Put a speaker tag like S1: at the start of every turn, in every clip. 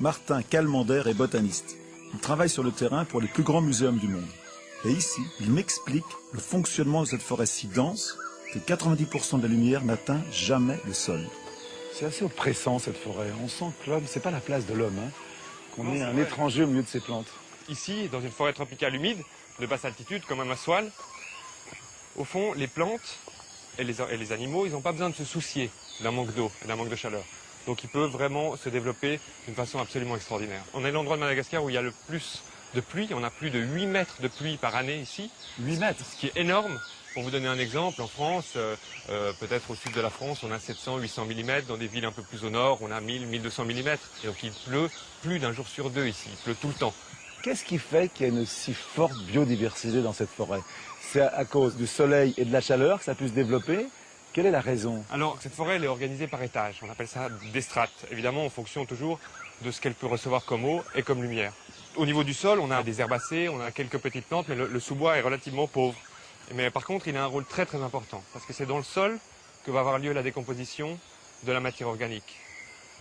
S1: Martin Calmander est botaniste. Il travaille sur le terrain pour les plus grands muséums du monde. Et ici, il m'explique le fonctionnement de cette forêt si dense que 90% de la lumière n'atteint jamais le sol.
S2: C'est assez oppressant cette forêt. On sent que l'homme, c'est pas la place de l'homme, hein, qu'on est un
S3: vrai.
S2: étranger au milieu de ces plantes.
S3: Ici, dans une forêt tropicale humide, de basse altitude, comme un massoal, au fond, les plantes et les animaux, ils n'ont pas besoin de se soucier d'un manque d'eau, d'un manque de chaleur. Donc ils peuvent vraiment se développer d'une façon absolument extraordinaire. On est l'endroit de Madagascar où il y a le plus de pluie. On a plus de 8 mètres de pluie par année ici.
S2: 8 mètres.
S3: Ce qui est énorme. Pour vous donner un exemple, en France, peut-être au sud de la France, on a 700-800 mm. Dans des villes un peu plus au nord, on a 1000-1200 mm. Et donc il pleut plus d'un jour sur deux ici. Il pleut tout le temps.
S2: Qu'est-ce qui fait qu'il y a une si forte biodiversité dans cette forêt? C'est à cause du soleil et de la chaleur que ça a pu se développer? Quelle est la raison?
S3: Alors, cette forêt, elle est organisée par étages. On appelle ça des strates. Évidemment, en fonction toujours de ce qu'elle peut recevoir comme eau et comme lumière. Au niveau du sol, on a des herbacées, on a quelques petites plantes, mais le sous-bois est relativement pauvre. Mais par contre, il a un rôle très très important, parce que c'est dans le sol que va avoir lieu la décomposition de la matière organique.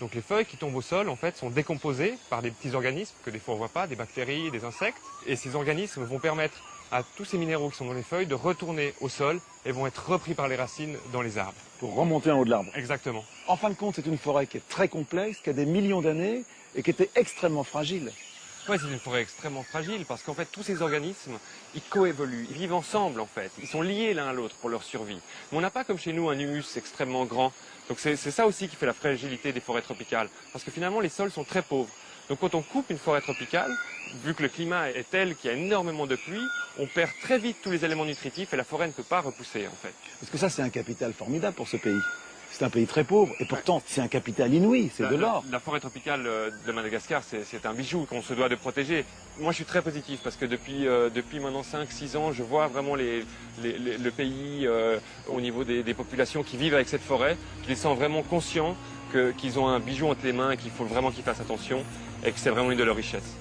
S3: Donc les feuilles qui tombent au sol, en fait, sont décomposées par des petits organismes que des fois on ne voit pas, des bactéries, des insectes. Et ces organismes vont permettre à tous ces minéraux qui sont dans les feuilles de retourner au sol et vont être repris par les racines dans les arbres.
S2: Pour remonter en haut de l'arbre.
S3: Exactement.
S2: En fin de compte, c'est une forêt qui est très complexe, qui a des millions d'années et qui était extrêmement fragile.
S3: Oui, c'est une forêt extrêmement fragile parce qu'en fait, tous ces organismes, ils coévoluent, ils vivent ensemble en fait. Ils sont liés l'un à l'autre pour leur survie. Mais on n'a pas comme chez nous un humus extrêmement grand. Donc c'est ça aussi qui fait la fragilité des forêts tropicales. Parce que finalement, les sols sont très pauvres. Donc quand on coupe une forêt tropicale, vu que le climat est tel qu'il y a énormément de pluie, on perd très vite tous les éléments nutritifs et la forêt ne peut pas repousser en fait.
S2: Parce que ça, c'est un capital formidable pour ce pays. C'est un pays très pauvre et pourtant, c'est un capital inouï, c'est de l'or.
S3: La forêt tropicale de Madagascar, c'est un bijou qu'on se doit de protéger. Moi, je suis très positif parce que depuis maintenant 5-6 ans, je vois vraiment le pays au niveau des populations qui vivent avec cette forêt, qui les sent vraiment conscients qu'ils ont un bijou entre les mains et qu'il faut vraiment qu'ils fassent attention et que c'est vraiment une de leurs richesses.